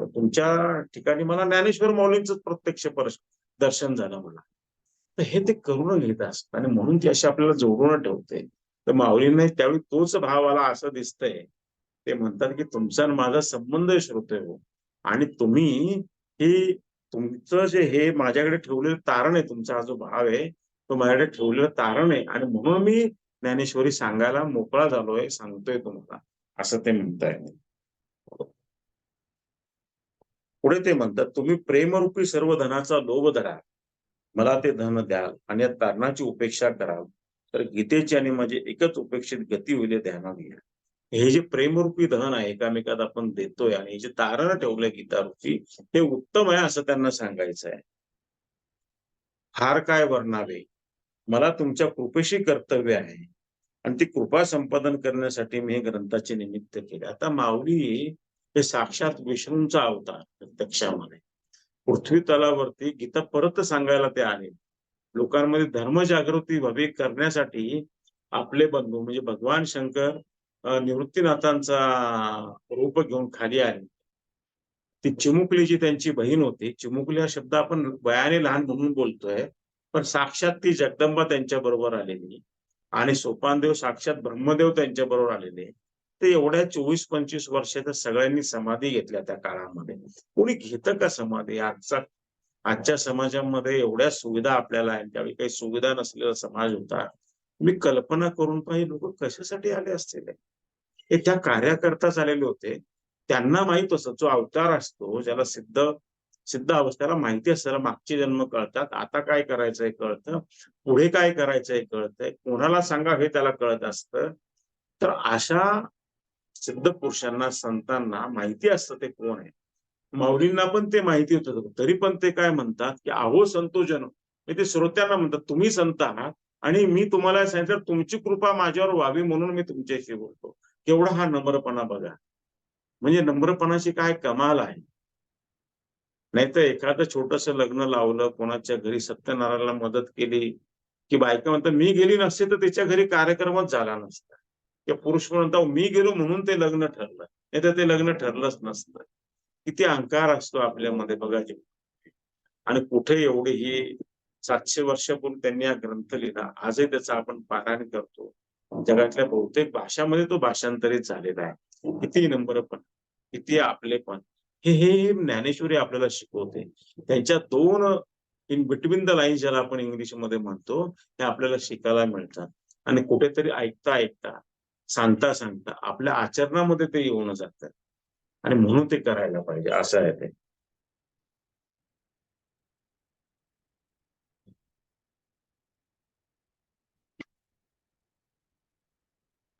तुमच्या ठिकाणी मला ज्ञानेश्वर माऊलींचं प्रत्यक्ष दर्शन झालं मला. तर हे ते करून घेत असतात आणि म्हणून ती अशी आपल्याला जोडून ठेवते. तर माऊलींना त्यावेळी तोच भाव आला असं दिसतंय. ते म्हणतात की तुमचा आणि माझा संबंध श्रोते हो, आणि तुम्ही ही तुमचं जे हे माझ्याकडे ठेवलेलं तारण आहे, तुमचा हा जो भाव आहे, तो माझ्याकडे ठेवलेलं तारण आहे आणि म्हणून मी ज्ञानेश्वरी सांगायला मोकळा झालोय, सांगतोय तुम्हाला, असं ते म्हणताय. पुढे ते म्हणतात, तुम्ही प्रेमरूपी सर्व धनाचा लोभ धरा, मला ते धन द्याल आणि या तारणाची उपेक्षा कराल, तर गीतेची आणि माझी एकच उपेक्षित गती होईल ध्यानात. हे जे प्रेमरूपी धन आहे एकामेकात आपण देतोय आणि हे जे तारण ठेवलंय गीतारूपी, हे उत्तम आहे असं त्यांना सांगायचं आहे. फार काय वर्णावे, मला तुमच्या कृपेशी कर्तव्य आहे आणि ती कृपा संपादन करण्यासाठी मी हे ग्रंथाचे निमित्त केले. आता माऊली हे साक्षात विष्णूंचा अवतार प्रत्यक्षामध्ये पृथ्वी तलावरती गीता परत सांगायला ते आले. लोकांमध्ये धर्मजागृती व्हावी करण्यासाठी आपले बंधू म्हणजे भगवान शंकर निवृत्तीनाथांचा रूप घेऊन खाली आले. ती चिमुकली जी त्यांची बहीण होती, चिमुकली हा शब्द आपण वयाने लहान म्हणून बोलतोय, पण साक्षात ती जगदंबा त्यांच्या बरोबर आलेली आणि सोपानदेव साक्षात ब्रह्मदेव त्यांच्या बरोबर आलेले. ते एवढ्या 24-25 वर्षाच्या सगळ्यांनी समाधी घेतल्या त्या काळामध्ये. कोणी घेतं का समाधी? आजच्या समाजामध्ये एवढ्या सुविधा आपल्याला आहेत, त्यावेळी काही सुविधा नसलेला समाज होता. तुम्ही कल्पना करून पहा, लोक कशासाठी आले असतील? हे त्या कार्याकरताच आलेले होते. त्यांना माहित असतं, जो अवतार असतो, ज्याला सिद्ध सिद्ध अवस्थेला माहिती असतं, मागचे जन्म कळतात, आता काय करायचंय कळतं, पुढे काय करायचंय कळतंय, कोणाला सांगावं हे त्याला कळत असतं. तर अशा सिद्ध पुरुषांना, संतांना माहिती असतं ते कोण आहे. माऊलींना पण ते माहिती होतं. तरी पण ते काय म्हणतात, की "अहो संतो जन." ते श्रोत्यांना म्हणतात, "तुम्ही संत आहात आणि मी तुम्हाला सांगितलं तुमची कृपा माझ्यावर व्हावी म्हणून मी तुमच्याशी बोलतो." केवढा हा नम्रपणा बघा. म्हणजे नम्रपणाची काय कमाल आहे. नाहीतर एखादं छोटंसं लग्न लावलं, कोणाच्या घरी सत्यनारायणला मदत केली, की बायका म्हणतात, "मी गेली नसती तर तिच्या घरी कार्यक्रमच झाला नसता." किंवा पुरुष म्हणतात, "मी गेलो म्हणून ते लग्न ठरलं." नाहीतर ते लग्न ठरलंच नसतं. किती अहंकार असतो आपल्यामध्ये बघा की. आणि कुठे एवढी ही 700 वर्षापूर्वी त्यांनी हा ग्रंथ लिहिला. आजही त्याचं आपण पारायण करतो. जगातल्या बहुतेक भाषांमध्ये तो भाषांतरित झालेला आहे. किती नम्रपण, किती आपलेपण. हे ज्ञानेश्वरी आपल्याला शिकवते. त्यांच्या 2 इन बिटवीन द लाईन्स ज्याला आपण इंग्लिशमध्ये म्हणतो, हे आपल्याला शिकायला मिळतात. आणि कुठेतरी ऐकता-ऐकता, सांगता-सांगता आपल्या आचरणामध्ये ते येऊन जातं. आणि म्हणून ते करायला पाहिजे असं आहे ते.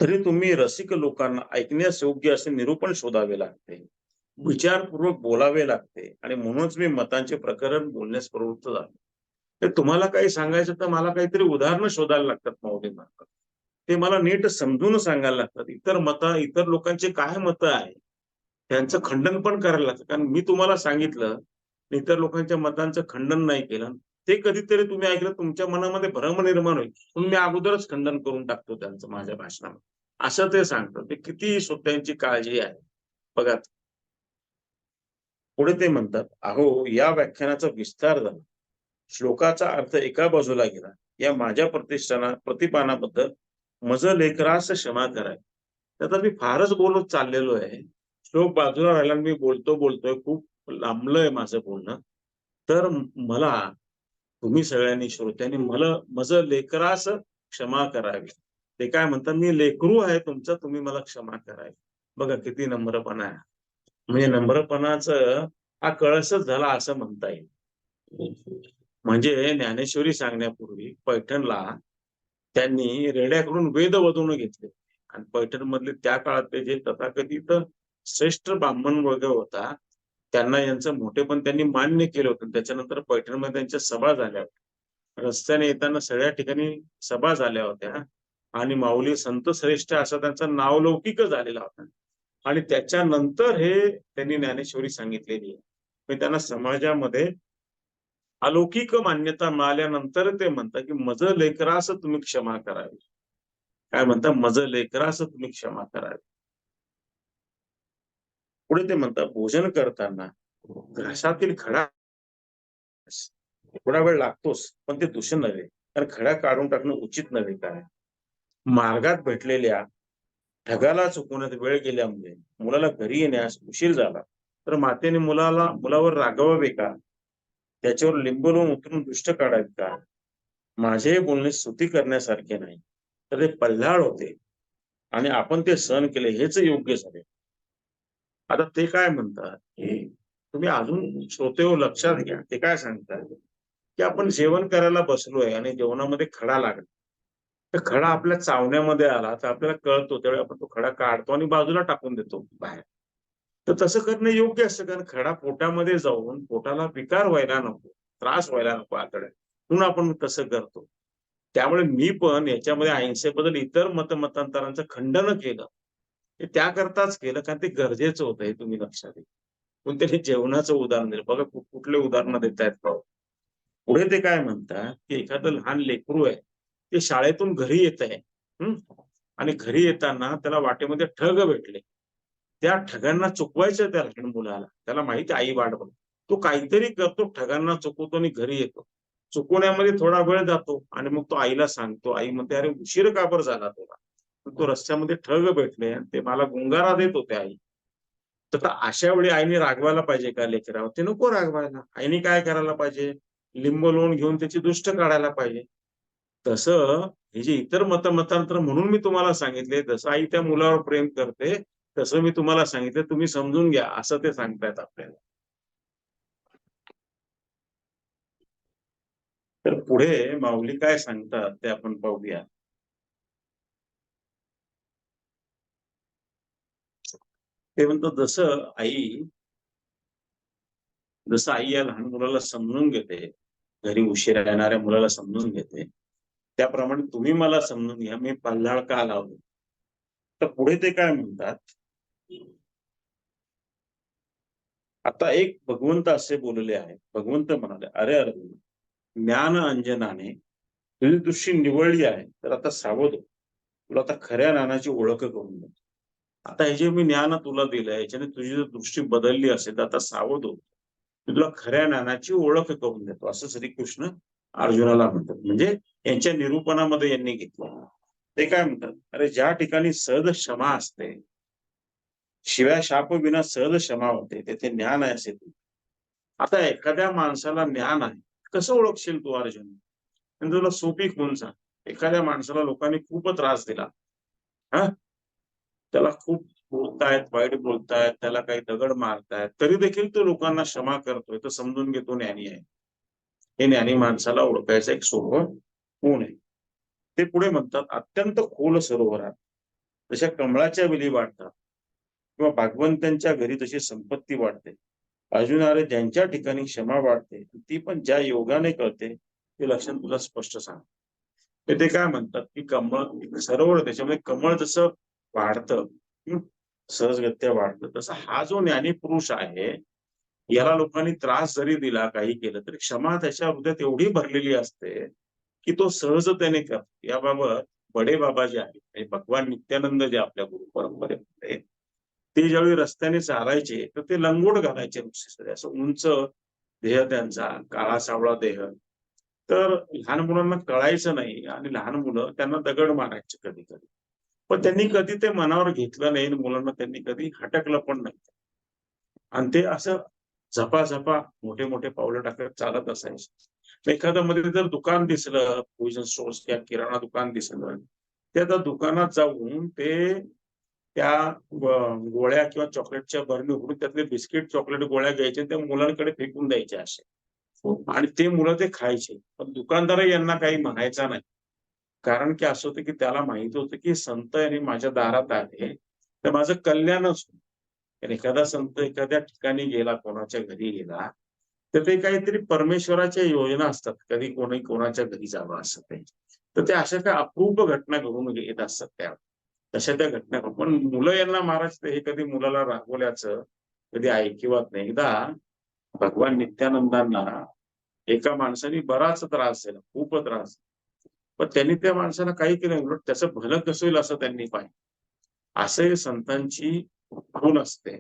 तरी तुम्ही रसिक लोकांना ऐकण्यास योग्य असे निरूपण शोधावे लागते. विचारपूर्वक बोलावे लागते आणि म्हणूनच मी मतांचे प्रकरण बोलण्यास प्रवृत्त झालो. तर तुम्हाला काही सांगायचं तर मला काहीतरी उदाहरणं शोधायला लागतात माऊलींना. ते मला नीट समजून सांगायला लागतात. इतर लोकांचे काय मतं आहे, त्यांचं खंडन पण करायला लागतं. कारण मी तुम्हाला सांगितलं, इतर लोकांच्या मतांचं खंडन नाही केलं. ते कधीतरी तुम्ही ऐकलं तुमच्या मनामध्ये भ्रम निर्माण होईल. म्हणून मी अगोदरच खंडन करून टाकतो त्यांचं माझ्या भाषणामध्ये. असं ते सांगतात. ते किती त्यांची काळजी आहे. बघा, पुढे ते म्हणतात, "अहो, या व्याख्यानाचा विस्तार झाला. श्लोकाचा अर्थ एका बाजूला गेला. या माझ्या प्रतिपानाबद्दल मज लेकरास क्षमा करावी." तर मी फारच बोलत चाललेलो आहे. श्लोक बाजूला राहिला आणि मी बोलतोय. खूप लांबलंय माझं बोलणं. तर मला तुम्ही सगळ्यांनी श्रोत्यांनी मला माझं लेकरास क्षमा करावी. ते काय म्हणतात, "मी लेकरू आहे तुमचं, तुम्ही मला क्षमा करावी." बघा किती नम्रपणा आहे. म्हणजे नम्रपणाचं हा कळसच झाला असं म्हणता येईल. म्हणजे ज्ञानेश्वरी सांगण्यापूर्वी पैठणला त्यांनी रेड्याकडून वेद वधवून घेतले आणि पैठणमधले त्या काळातले जे तथाकथित श्रेष्ठ ब्राह्मण वर्ग होता, त्यांना यांचं मोठेपण त्यांनी मान्य केलं होतं. त्याच्यानंतर पैठणमध्ये त्यांच्या सभा झाल्या होत्या. रस्त्याने येताना सगळ्या ठिकाणी सभा झाल्या होत्या आणि माऊली संत श्रेष्ठ असा त्यांचा नावलौकिक झालेला होता. आणि त्याच्यानंतर हे त्यांनी ज्ञानेश्वरी सांगितलेली आहे. म्हणजे त्यांना समाजामध्ये अलौकिक मान्यता मिळाल्यानंतर ते म्हणतात, की "मज लेकरास तुम्ही क्षमा करावी." काय म्हणतात? "मज लेकरास तुम्ही क्षमा करावी." पुढे ते म्हणतात, "भोजन करताना घशातील खडा थोडा वेळ लागतोच, पण ते दूषण नव्हे. कारण खडा काढून टाकणं उचित नव्हे काय? मार्गात भेटलेल्या ढगाला चुकवण्यात वेळ गेल्यामुळे मुलाला घरी येण्यास उशीर झाला, तर मातेने मुलावर रागवावे का? त्याच्यावर लिंबू लावून उतरून दुष्ट काढावे का? माझे हे बोलणे स्तुती करण्यासारखे नाही, तर ते पल्हाळ होते आणि आपण ते सहन केले हेच योग्य झाले. आता ते काय म्हणतात, की तुम्ही अजून श्रोतेहो लक्षात घ्या. ते काय सांगतात, की आपण जेवण करायला बसलोय आणि जेवणामध्ये खडा लागला. तर खडा आपल्या चावण्यामध्ये आला, तर आपल्याला कळतो. त्यावेळी आपण तो खडा काढतो आणि बाजूला टाकून देतो बाहेर. तर तसं करणं योग्य असतं, कारण खडा पोटामध्ये जाऊन पोटाला विकार व्हायला नको, त्रास व्हायला नको आतड्यात. म्हणून आपण तसं करतो. त्यामुळे मी पण याच्यामध्ये अहिंसेबद्दल इतर मतांतरांचं खंडन केलं. ते त्याकरताच केलं, कारण ते गरजेचं होतं हे तुम्ही लक्षात घ्या. कोणतरी जेवणाचं उदाहरण दिलं. बघा कुठले उदाहरणं देतायत पहा. पुढे ते काय म्हणतात, की एखादं लहान लेकरू आहे, ते शाळेतून घरी येतंय. हं. आणि घरी येताना त्याला वाटेमध्ये ठग भेटले. त्या ठगांना चुकवायचं त्या लहान मुलाला. त्याला माहिती आहे आई वाट बघते. तो काहीतरी करतो, ठगांना चुकवतो आणि घरी येतो. चुकवण्यामध्ये थोडा वेळ जातो आणि मग तो आईला सांगतो. आई म्हणते, "अरे उशीर का बरं झाला तुला?" तर तो रस्त्यामध्ये ठग भेटले आणि ते मला गुंगारा देत होते आई. तर अशा वेळी आईने रागवायला पाहिजे का लेकरावर? ते नको रागवायला. आईने काय करायला पाहिजे? लिंब लोण घेऊन त्याची दुष्ट काढायला पाहिजे. तसं हे जे इतर मतांतर म्हणून मी तुम्हाला सांगितले, जसं आई त्या मुलावर प्रेम करते, तसं मी तुम्हाला सांगितलं, तुम्ही समजून घ्या, असं ते सांगतायत आपल्याला. तर पुढे माऊली काय सांगतात ते आपण पाहूया. ते म्हणतात जसं आई या लहान मुलाला समजून घेते, घरी उशिरा येणाऱ्या मुलाला समजून घेते, त्याप्रमाणे तुम्ही मला समजून घ्या, मी पल्हाळ का लावलो. तर पुढे ते काय म्हणतात, आता एक भगवंत असे बोलले आहे. भगवंत म्हणाले, अरे अर्जुन, ज्ञान अंजनाने तुझी दृष्टी निवळली आहे, तर आता सावध हो. तुला आता खऱ्या ज्ञानाची ओळख करून देतो. आता हे जे मी ज्ञान तुला दिलंय, याच्याने तुझी जर दृष्टी बदलली असेल, तर आता सावध हो. मी तुला खऱ्या ज्ञानाची ओळख करून देतो, असं श्रीकृष्ण अर्जुनाला म्हणतात. म्हणजे यांच्या निरूपणामध्ये यांनी घेतलं. ते काय म्हणतात, अरे ज्या ठिकाणी सहज क्षमा असते, शिवाय शाप विना सहज क्षमा होते, तेथे ज्ञान आहे असे तू. आता एखाद्या माणसाला ज्ञान आहे, कसं ओळखशील तू अर्जुन? म्हणजे तुला सोपी खूण सांग. एखाद्या माणसाला लोकांनी खूप त्रास दिला, हा, त्याला खूप बोलतायत, वाईट बोलतायत, त्याला काही दगड मारतायत, तरी देखील तो लोकांना क्षमा करतोय, तर समजून घेतो ज्ञानी आहे. हे ज्ञानी माणसाला ओळखायचं एक सोपं गुण आहे. ते पुढे म्हणतात, अत्यंत खोल सरोवरात जशा कमळाच्या वेली वाढतात किंवा भागवंतांच्या घरी जशी संपत्ती वाढते, अर्जुनारे ज्यांच्या ठिकाणी क्षमा वाढते, ती पण ज्या योगाने कळते, ते लक्षण तुला स्पष्ट सांग. ते काय म्हणतात की कमळ सरोवर, त्याच्यामध्ये कमळ जसं वाढतं, सहजगत्या वाढतं, तसं हा जो ज्ञानी पुरुष आहे, याला लोकांनी त्रास जरी दिला, काही केलं तरी क्षमा त्याच्या हृदयात एवढी भरलेली असते की तो सहजतेने करतो. याबाबत बडे बाबा जे आहेत, म्हणजे भगवान नित्यानंद जे आपल्या गुरु परंपरेमध्ये, ते ज्यावेळी रस्त्याने चालायचे, तर ते लंगोट घालायचे नुसते, असं उंच देह त्यांचा, काळा सावळा देह. तर लहान मुलांना कळायचं नाही आणि लहान मुलं त्यांना दगड मारायचे कधी कधी, पण त्यांनी कधी ते मनावर घेतलं नाही, मुलांना त्यांनी कधी हटकलं पण नाही. आणि ते असं झपाझपा मोठे मोठे पावलं टाकत चालत असायचे. एखाद्या मध्ये जर दुकान दिसलं, प्रोव्हिजन स्टोअर्स किंवा किराणा दुकान दिसलं, त्या दुकानात जाऊन ते त्या गोळ्या किंवा चॉकलेटच्या बरणी उघडून त्यातले बिस्किट चॉकलेट गोळ्या घ्यायचे, त्या मुलांकडे फेकून द्यायचे असे, आणि ते मुलं ते खायचे. पण दुकानदार यांना काही म्हणायचा नाही, कारण की असं होतं की त्याला माहित होतं की संत यांनी माझ्या दारात आले तर माझं कल्याणच होईल. तर एखादा संत एखाद्या ठिकाणी गेला, कोणाच्या घरी गेला, तर ते काहीतरी परमेश्वराच्या योजना असतात, कधी कोणी कोणाच्या घरी जावं असं ते. तर ते अशा काही अप्रूप घटना घडून येत असतात त्या, तशा त्या घटना. पण मुलं यांना महाराज हे कधी मुलाला रागवल्याचं कधी ऐकिवत नाही. एकदा भगवान नित्यानंदांना एका माणसाने बराच त्रास दिला, खूप त्रास, पण त्यांनी त्या माणसाला काही केलं, उलट त्याचं भलं कसं होईल असं त्यांनी पाहिलं. असे संतांची खूण असते.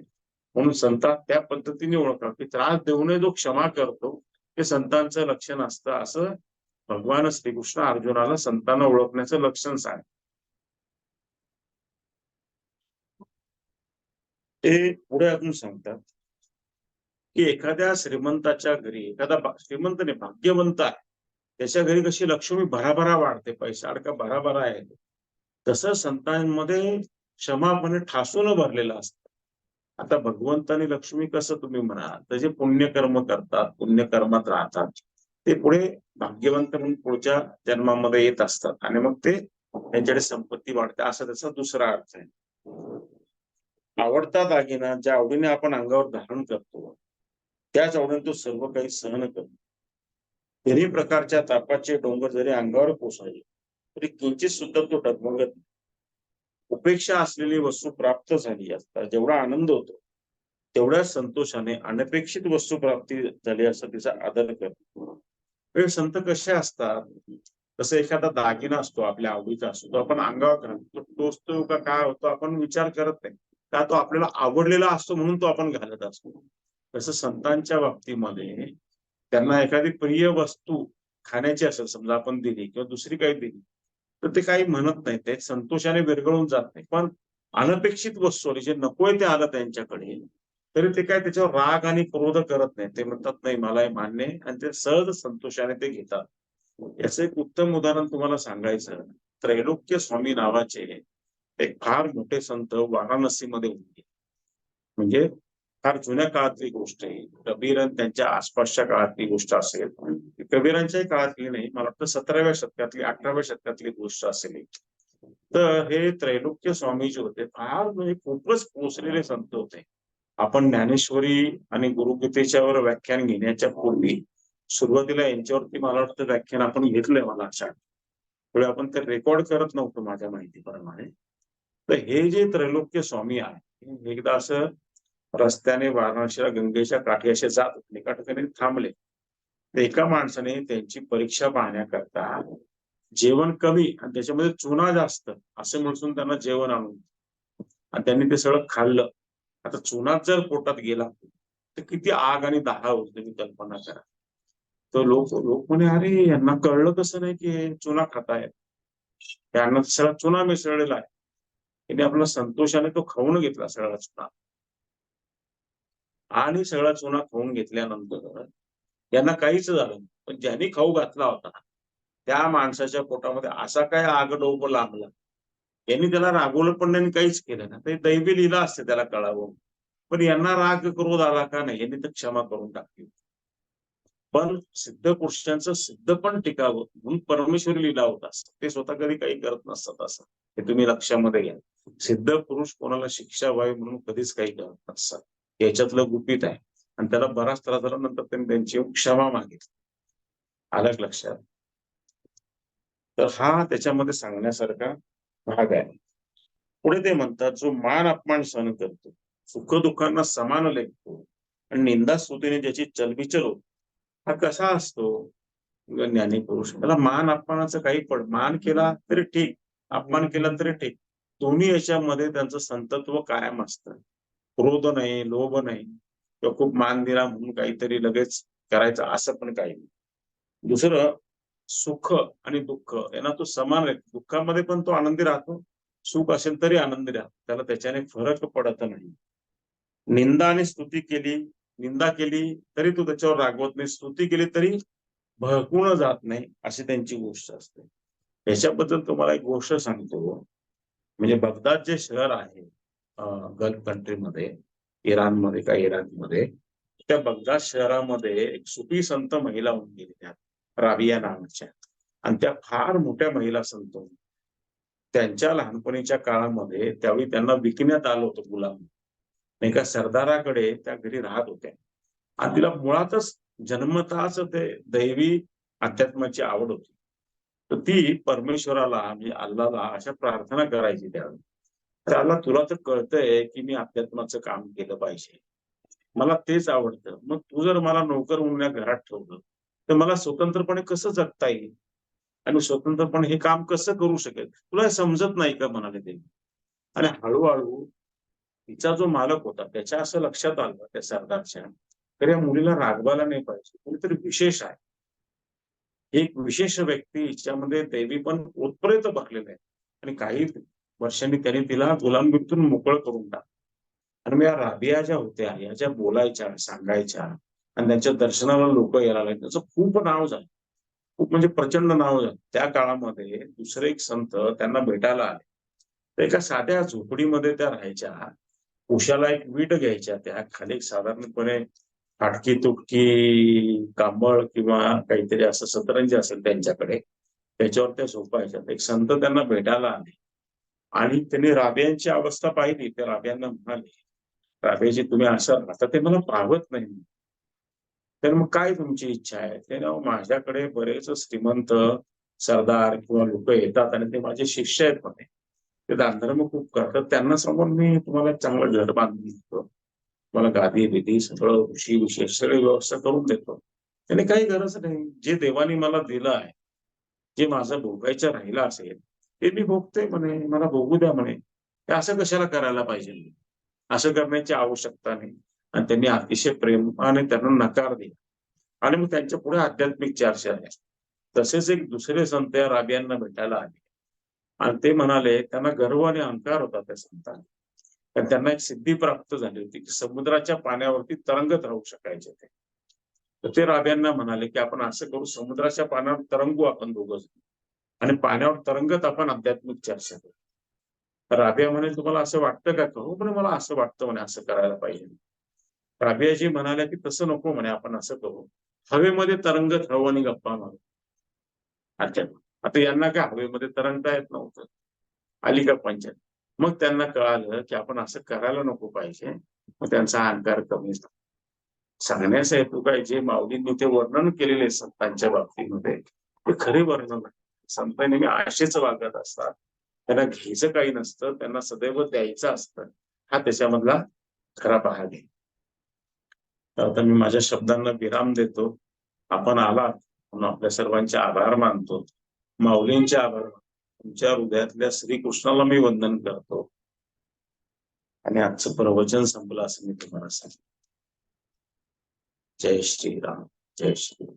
म्हणून संतात त्या पद्धतीने ओळखा की त्रास देऊ नये जो क्षमा करतो, ते संतांचं लक्षण असतं, असं भगवान श्रीकृष्ण अर्जुनाला संतांना ओळखण्याचं लक्षण सांग. ते पुढे अजून सांगतात की एखाद्या श्रीमंताच्या घरी, एखादा श्रीमंत नाही, भाग्यवंत आहे, त्याच्या घरी कशी लक्ष्मी भराभरा वाढते, पैसा अडका भराभरा आहे, तसं संतांमध्ये क्षमापणे ठासून भरलेलं असतं. आता भगवंत आणि लक्ष्मी कसं तुम्ही म्हणा, तर जे पुण्यकर्म करतात, पुण्यकर्मात राहतात, ते पुढे भाग्यवंत म्हणून पुढच्या जन्मामध्ये येत असतात आणि मग ते त्यांच्याकडे संपत्ती वाढते, असा त्याचा दुसरा अर्थ आहे. आवडता दागिना ज्या आवडीने आपण अंगावर धारण करतो, त्याच आवडीने तो सर्व काही सहन करतो. तिन्ही प्रकारच्या तापाचे डोंगर जरी अंगावर कोसळले, तरी किंचित सुद्धा तो डगमगत नाही. उपेक्षा असलेली वस्तू प्राप्त झाली असता जेवढा आनंद होतो, तेवढ्याच संतोषाने अनपेक्षित वस्तू प्राप्ती झाली असं तिचा आदर करतो. हे संत कसे असतात, तसं एखादा दागिना असतो आपल्या आवडीचा असतो, तो आपण अंगावर घालतो, टोचतो का काय होतो आपण विचार करत नाही, का तो आपल्याला आवडलेला असतो म्हणून तो आपण घालत असतो. तसं संतांच्या बाबतीमध्ये त्यांना एखादी प्रिय वस्तू खाण्याची असेल समजा, आपण दिली किंवा दुसरी काही दिली, तर ते काही म्हणत नाही, ते संतोषाने विरघळून जात नाही. पण अनपेक्षित वस्तू आली, जे नकोय ते आलं त्यांच्याकडे, तरी ते काय त्याच्यावर राग आणि क्रोध करत नाही. ते म्हणतात नाही मला हे मान्य आहे, आणि ते सहज संतोषाने ते घेतात. याचं एक उत्तम उदाहरण तुम्हाला सांगायचं, त्रैलोक्य स्वामी नावाचे एक फार मोठे संत वाराणसीमध्ये होते. म्हणजे फार जुन्या काळातली गोष्ट आहे, कबीर त्यांच्या आसपासच्या काळातली गोष्ट असेल. कबीरांच्याही काळातली नाही, मला वाटतं 17व्या शतकातली 18व्या शतकातली गोष्ट असेल ही. तर हे त्रैलोक्य स्वामी जे होते फार म्हणजे खूपच पोचलेले संत होते. आपण ज्ञानेश्वरी आणि गुरुगीतेच्यावर व्याख्यान घेण्याच्या पूर्वी सुरुवातीला यांच्यावरती मला वाटतं व्याख्यान आपण घेतलंय मला अशा त्यावेळी आपण ते रेकॉर्ड करत नव्हतो माझ्या माहितीप्रमाणे. तर हे जे त्रैलोक्य स्वामी आहे, हे एकदा असं रस्त्याने वाराणसीला गंगेच्या काठी असे जात होते, एका ठिकाणी थांबले. तर एका माणसाने त्यांची परीक्षा पाहण्याकरता जेवण कमी आणि त्याच्यामध्ये चुना जास्त असं म्हणून त्यांना जेवण आणून आणि त्यांनी ते सगळं खाल्लं. आता चुनाच जर पोटात गेला तर किती आग आणि दाह होईल तुम्ही कल्पना करा. तर लोक लोक म्हणे, अरे यांना कळलं कसं नाही की हे चुना खातायत, यांना सगळा चुना मिसळलेला आहे. त्याने आपला संतोषाने तो खाऊन घेतला सगळा चुना आणि सगळा चुना खाऊन घेतल्यानंतर यांना काहीच झालं नाही. पण ज्यांनी खाऊ घातला होता त्या माणसाच्या पोटामध्ये असा काय आगडोप लागला, यांनी त्याला रागवलं पण नाही, काहीच केलं नाही. ते दैवी लीला असते, त्याला कळावं. पण यांना राग क्रोध आला का नाही, यांनी तर क्षमा करून टाकली. पण सिद्ध पुरुषांचं सिद्ध पण टिकावं म्हणून परमेश्वरी लीला होत असत. ते स्वतः कधी काही करत नसतात असं, हे तुम्ही लक्षामध्ये घ्या. सिद्ध पुरुष कोणाला शिक्षा व्हावी म्हणून कधीच काही करत नसतात. याच्यातलं गुपित आहे. आणि त्याला बराच त्रास झाला, नंतर त्यांनी त्यांची क्षमा मागितली. आलं लक्षात? तर हा त्याच्यामध्ये सांगण्यासारखा भाग आहे. पुढे ते म्हणतात, जो मान अपमान सहन करतो, सुख दुःखांना समान लेखतो आणि निंदा स्तुतीने ज्याची चलबिचल होते, हा कसा असतो ज्ञानी पुरुष. त्याला मान अपमानाचं काही पण, मान केला तरी ठीक, अपमान केला तरी ठीक, दोन्ही याच्यामध्ये त्यांचं संतत्व कायम असतं. क्रोध नाही, लोभ नाही, किंवा खूप मान दिला म्हणून काहीतरी लगेच करायचं असं पण काही नाही. दुसरं, सुख आणि दुःख यांना तो समान आहे. दुःखामध्ये पण तो आनंदी राहतो, सुख असेल तरी आनंदी राहतो, त्याला त्याच्याने फरक पडत नाही. निंदा आणि स्तुती केली, निंदा केली तरी तो त्याच्यावर रागवत नाही, स्तुती केली तरी भडकून जात नाही, अशी त्यांची गोष्ट असते. याच्याबद्दल तुम्हाला एक गोष्ट सांगतो. म्हणजे बगदाद जे शहर आहे गल्फ कंट्रीमध्ये, इराणमध्ये का इराकमध्ये, त्या बगदाद शहरामध्ये एक सुफी संत महिला होऊन गेलेल्या, राबिया नावाच्या. आणि त्या फार मोठ्या महिला संत होत्या. त्यांच्या लहानपणीच्या काळामध्ये त्यावेळी त्यांना विकण्यात आलं होतं गुलाम. एका सरदाराकडे त्या घरी राहत होत्या आणि तिला मुळातच जन्मताच ते दैवी अध्यात्माची आवड होती. तर ती परमेश्वराला म्हणजे अल्लाला अशा प्रार्थना करायची त्यावेळी, तर अल्ला तुला तर कळतंय की मी अध्यात्माचं काम केलं पाहिजे, मला तेच आवडतं, मग तू जर मला नोकर म्हणून या घरात ठेवलं तर मला स्वतंत्रपणे कसं जगता येईल आणि स्वतंत्रपणे हे काम कसं करू शकेल, तुला हे समजत नाही का, म्हणाले ते. आणि हळूहळू तिचा जो मालक होता त्याच्या असं लक्षात आलं त्या सरदारच्या, तर या मुलीला रागवायला नाही पाहिजे, कोणीतरी विशेष आहे, एक विशेष व्यक्ती हिच्यामध्ये दैवी पण उत्प्रेत भरलेलं आहे. आणि काही वर्षांनी त्यांनी तिला गुलामगिरीतून मोकळं करून टाकलं. आणि मग या राबिया ज्या होत्या, या ज्या बोलायच्या, सांगायच्या आणि त्यांच्या दर्शनाला लोक यायला लागले, त्याचं खूप नाव झालं, खूप म्हणजे प्रचंड नाव झालं. त्या काळामध्ये दुसरे एक संत त्यांना भेटायला आले. तर एका साध्या झोपडीमध्ये त्या राहायच्या. उशाला एक वीट घ्यायच्या, त्या खाली एक साधारणपणे फाटकी तुटकी कांबळ किंवा काहीतरी असं सतरंजी असेल त्यांच्याकडे, त्याच्यावर त्या झोपायच्या. एक संत त्यांना भेटायला आले आणि त्यांनी राबियांची अवस्था पाहिली. त्या राबियांना म्हणाले, राबियाजी तुम्ही असं राहता ते मला पाहत नाही. तर मग काय तुमची इच्छा आहे? ते ना, माझ्याकडे बरेच श्रीमंत सरदार किंवा लोक येतात आणि ते माझे शिष्य आहेत म्हणे, ते दानधर्म खूप करतात, त्यांना समोर मी तुम्हाला चांगलं घर बांधून देतो, मला गादी बिदी सगळं उशी विशेष सगळी व्यवस्था करून देतो, त्याने काही गरज नाही. जे देवाने मला दिलं आहे, जे माझं भोगायचं राहिलं असेल ते मी भोगते म्हणे, मला भोगू द्या म्हणे. हे असं कशाला करायला पाहिजे, असं करण्याची आवश्यकता नाही. आणि त्यांनी अतिशय प्रेमाने त्यांना नकार दिला आणि मग त्यांच्या पुढे आध्यात्मिक चर्चा आहे. तसेच एक दुसरे संत या राबियांना भेटायला आले आणि ते म्हणाले, त्यांना गर्व आणि अहंकार होता त्या संतांना, तर त्यांना एक सिद्धी प्राप्त झाली होती की समुद्राच्या पाण्यावरती तरंगत राहू शकायचे ते. तर ते राबियांना म्हणाले की आपण असं करू, समुद्राच्या पाण्यावर तरंगू आपण दोघं आणि पाण्यावर तरंगत आपण आध्यात्मिक चर्चा करू. तर राबिया म्हणे, तुम्हाला असं वाटतं का? हो म्हणे, मला असं वाटतं म्हणे, असं करायला पाहिजे. राबियाजी म्हणाल्या की तसं नको म्हणे, आपण असं करू, हवेमध्ये तरंगत हवानी गप्पा मारू. अच्छा, आता यांना काय हवेमध्ये तरंगता येत नव्हतं, आली का पंचायत. मग त्यांना कळालं की आपण असं करायला नको पाहिजे. मग त्यांचा अहंकार कमी झाला. सांगण्याचा हेतू काय, जे माऊलींनी ते वर्णन केलेले संतांच्या बाबतीमध्ये ते खरे वर्णन आहे. संत नेहमी आशेच वागत असतात, त्यांना घ्यायचं काही नसतं, त्यांना सदैव द्यायचं असतं. हा त्याच्यामधला खरा भाग आहे. तर आता मी माझ्या शब्दांना विराम देतो. आपण आलात म्हणून आपल्या सर्वांचे आभार मानतो. माऊलींचे आभार मानतो. तुमच्या हृदयातल्या श्रीकृष्णाला मी वंदन करतो आणि आजचं प्रवचन संपलं असं मी तुम्हाला सांगतो. जय श्रीराम, जय श्री